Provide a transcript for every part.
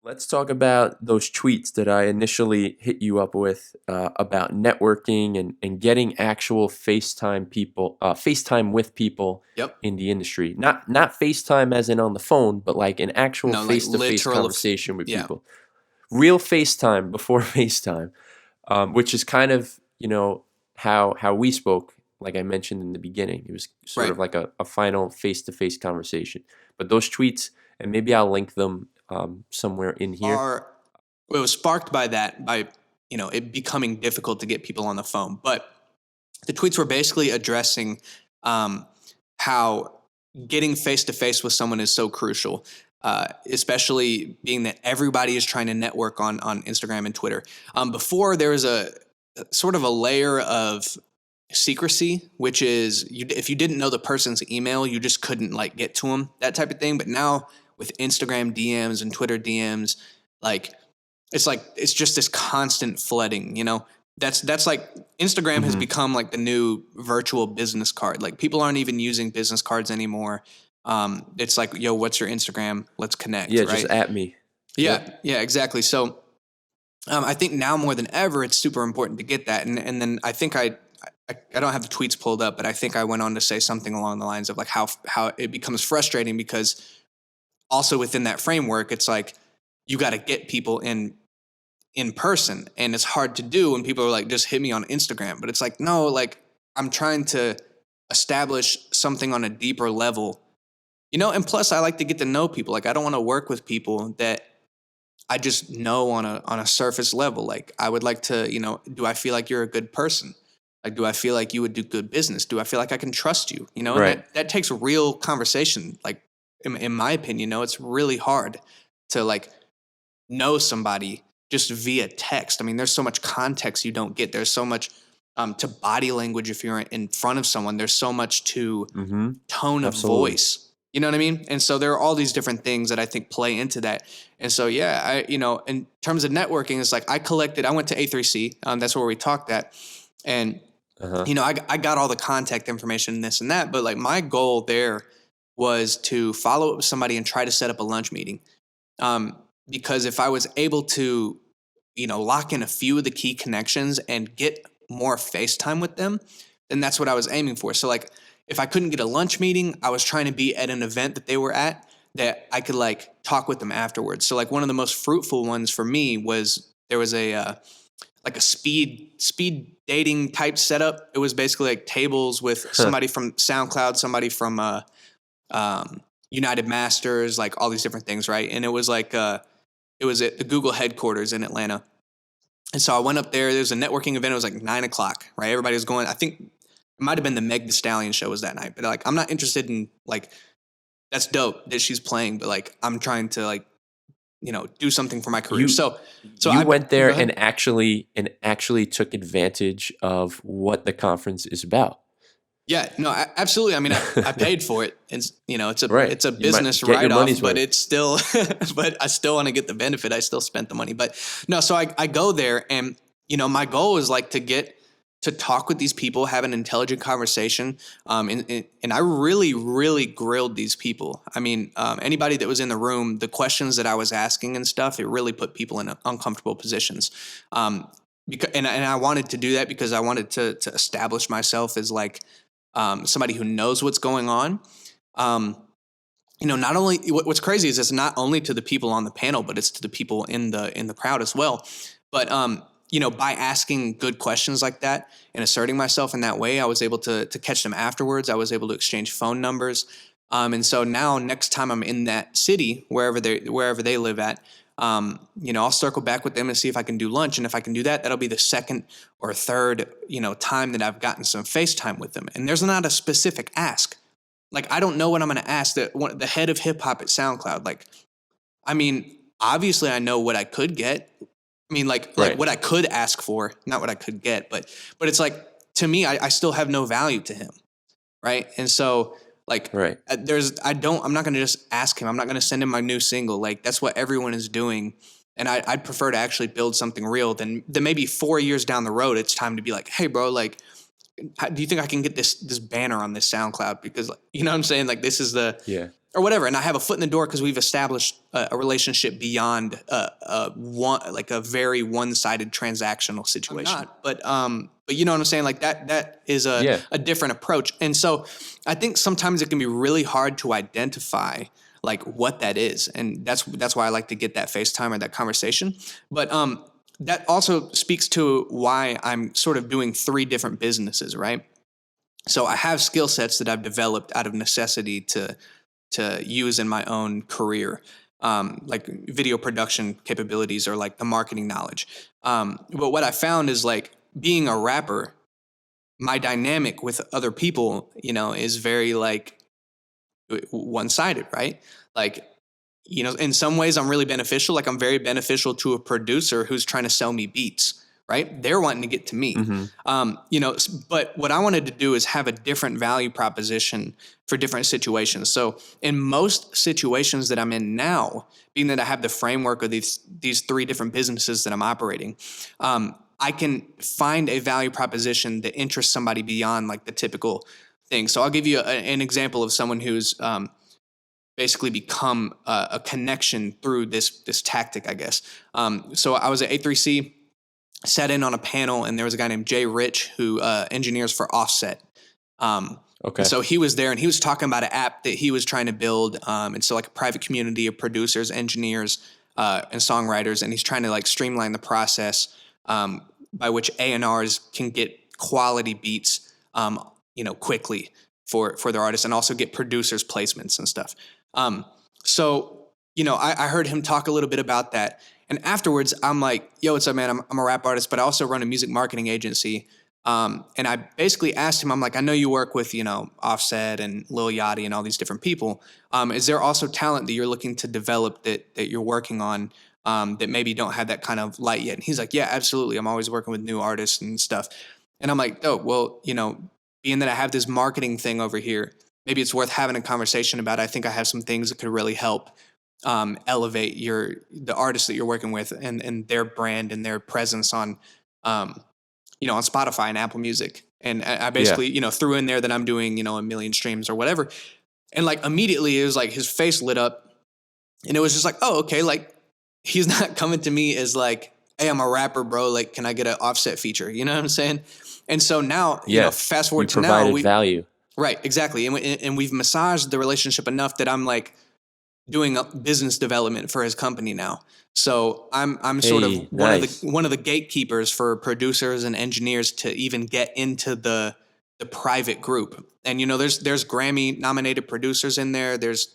Let's talk about those tweets that I initially hit you up with about networking and getting actual FaceTime with people Yep. in the industry. Not FaceTime as in on the phone, but like an actual No, like face-to-face literal. conversation with Yeah. people. Real FaceTime before FaceTime, which is kind of how we spoke. Like I mentioned in the beginning, it was sort Right. of like a final face-to-face conversation. But those tweets, and maybe I'll link them somewhere in here. Are It was sparked by that, by it becoming difficult to get people on the phone. But the tweets were basically addressing um, how getting face to face with someone is so crucial, especially being that everybody is trying to network on Instagram and Twitter. Before there was a sort of a layer of secrecy, which is if you didn't know the person's email, you just couldn't like get to them, that type of thing. But now with Instagram DMs and Twitter DMs, like it's just this constant flooding, that's like Instagram has Hmm. become like the new virtual business card. Like people aren't even using business cards anymore. It's like, yo, what's your Instagram? Let's connect, Yeah, just right? at me. Yeah, Yep. yeah, exactly. So I think now more than ever, it's super important to get that. And then I think I don't have the tweets pulled up, but I think I went on to say something along the lines of like how it becomes frustrating because also within that framework, it's like you got to get people in person, and it's hard to do when people are like, just hit me on Instagram. But it's like, no, like I'm trying to establish something on a deeper level, and plus I like to get to know people. Like I don't want to work with people that I just know on a surface level. Like I would like to, do I feel like you're a good person? Like, do I feel like you would do good business? Do I feel like I can trust you? And Right. that takes real conversation. Like in my opinion, it's really hard to like know somebody just via text. I mean, there's so much context you don't get. There's so much to body language if you're in front of someone. There's so much to Mm-hmm. tone of Absolutely. voice. You know what I mean? And so there are all these different things that I think play into that. And so, yeah, in terms of networking, it's like I went to A3C. That's where we talked at. And, Uh-huh. I got all the contact information and this and that. But like my goal there was to follow up with somebody and try to set up a lunch meeting. Um, because if I was able to, lock in a few of the key connections and get more FaceTime with them, then that's what I was aiming for. So like if I couldn't get a lunch meeting, I was trying to be at an event that they were at that I could like talk with them afterwards. So like one of the most fruitful ones for me was there was a like a speed dating type setup. It was basically like tables with somebody from SoundCloud, somebody from um, United Masters, like all these different things, right? And it was like it was at the Google headquarters in Atlanta. And so I went up there. There was a networking event. It was like 9 o'clock, right? Everybody was going. I think it might have been the Meg The Stallion show was that night. But like, I'm not interested in like, that's dope that she's playing, but like, I'm trying to like, do something for my career. You So you I went go there ahead. and actually took advantage of what the conference is about. Yeah, no, absolutely. I mean, I paid for it. It's Right. it's a You might business get your write off, money's but worth. it's still, but I still want to get the benefit. I still spent the money, but no. So I go there, and my goal is like to get to talk with these people, have an intelligent conversation, and I really, really grilled these people. I mean, anybody that was in the room, the questions that I was asking and stuff, it really put people in uncomfortable positions. Because and I wanted to do that because I wanted to establish myself as like somebody who knows what's going on. Um, not only what's crazy is it's not only to the people on the panel, but it's to the people in the crowd as well. But by asking good questions like that and asserting myself in that way, I was able to catch them afterwards. I was able to exchange phone numbers, and so now next time I'm in that city, wherever they live at, I'll circle back with them and see if I can do lunch. And if I can do that, that'll be the second or third, time that I've gotten some FaceTime with them. And there's not a specific ask. Like, I don't know what I'm going to ask the head of hip hop at SoundCloud. Like, I mean, obviously I know what I could get. I mean, like Right. what I could ask for, not what I could get, but it's like, to me, I still have no value to him. Right. And so like Right. I'm not going to just ask him. I'm not going to send him my new single. Like that's what everyone is doing. And I'd prefer to actually build something real than maybe 4 years down the road. It's time to be like, hey, bro, like, do you think I can get this banner on this SoundCloud? Because, you know what I'm saying? Like, this is Yeah. or whatever, and I have a foot in the door because we've established a relationship beyond a very one-sided transactional situation. I'm not, but you know what I'm saying? Like that is a different approach. And so I think sometimes it can be really hard to identify like what that is. And that's why I like to get that FaceTime or that conversation. But that also speaks to why I'm sort of doing 3 different businesses, right? So I have skill sets that I've developed out of necessity to use in my own career, like video production capabilities or like the marketing knowledge. But what I found is like being a rapper, my dynamic with other people, you know, is very like one-sided, right? Like, you know, in some ways I'm really beneficial. Like I'm very beneficial to a producer who's trying to sell me beats, right? They're wanting to get to me. You know, but what I wanted to do is have a different value proposition for different situations. So in most situations that I'm in now, being that I have the framework of these 3 different businesses that I'm operating, I can find a value proposition that interests somebody beyond like the typical thing. So I'll give you an example of someone who's basically become a connection through this tactic, I guess. So I was at A3C, sat in on a panel, and there was a guy named Jay Rich who engineers for Offset. Okay. And so he was there, and he was talking about an app that he was trying to build. And so like a private community of producers, engineers, and songwriters, and he's trying to like streamline the process by which A&Rs can get quality beats, you know, quickly for their artists, and also get producers placements and stuff. So, you know, I heard him talk a little bit about that. And afterwards, I'm like, yo, what's up, man? I'm a rap artist, but I also run a music marketing agency. And I basically asked him, I'm like, I know you work with, you know, Offset and Lil Yachty and all these different people. Is there also talent that you're looking to develop that you're working on that maybe don't have that kind of light yet? And he's like, yeah, absolutely. I'm always working with new artists and stuff. And I'm like, oh, well, you know, being that I have this marketing thing over here, maybe it's worth having a conversation about. I think I have some things that could really help elevate the artists that you're working with and their brand and their presence on, you know, on Spotify and Apple Music. And I basically, you know, threw in there that I'm doing, you know, 1 million streams or whatever. And like immediately it was like his face lit up, and it was just like, oh, okay. Like he's not coming to me as like, hey, I'm a rapper, bro. Like, can I get an Offset feature? You know what I'm saying? And so now, you know, fast forward to now, value. Right, exactly. And we've massaged the relationship enough that I'm like doing business development for his company now. So I'm sort of one of the gatekeepers for producers and engineers to even get into the private group. And you know, there's Grammy nominated producers in there. There's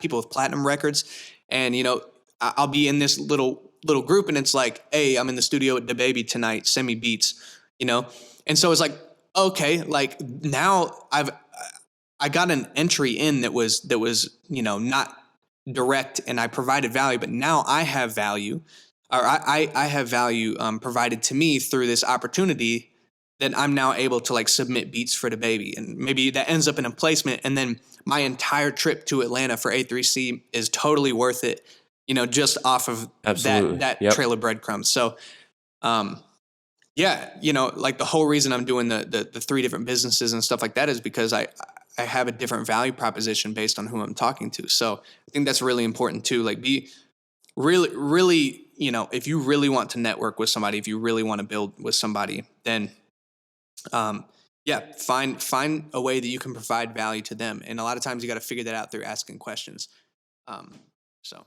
people with platinum records, and you know, I'll be in this little group, and it's like, hey, I'm in the studio with DaBaby tonight. Send me beats, you know. And so it's like, okay, like now I got an entry in that was you know, not direct, and I provided value, but now I have value, or I have value provided to me through this opportunity that I'm now able to like submit beats for DaBaby, and maybe that ends up in a placement, and then my entire trip to Atlanta for A3C is totally worth it, you know, just off of that trail of breadcrumbs. So, yeah, you know, like the whole reason I'm doing the 3 different businesses and stuff like that is because I have a different value proposition based on who I'm talking to. So I think that's really important too. Like be really, you know, if you really want to network with somebody, if you really want to build with somebody, then, find a way that you can provide value to them. And a lot of times you got to figure that out through asking questions. So.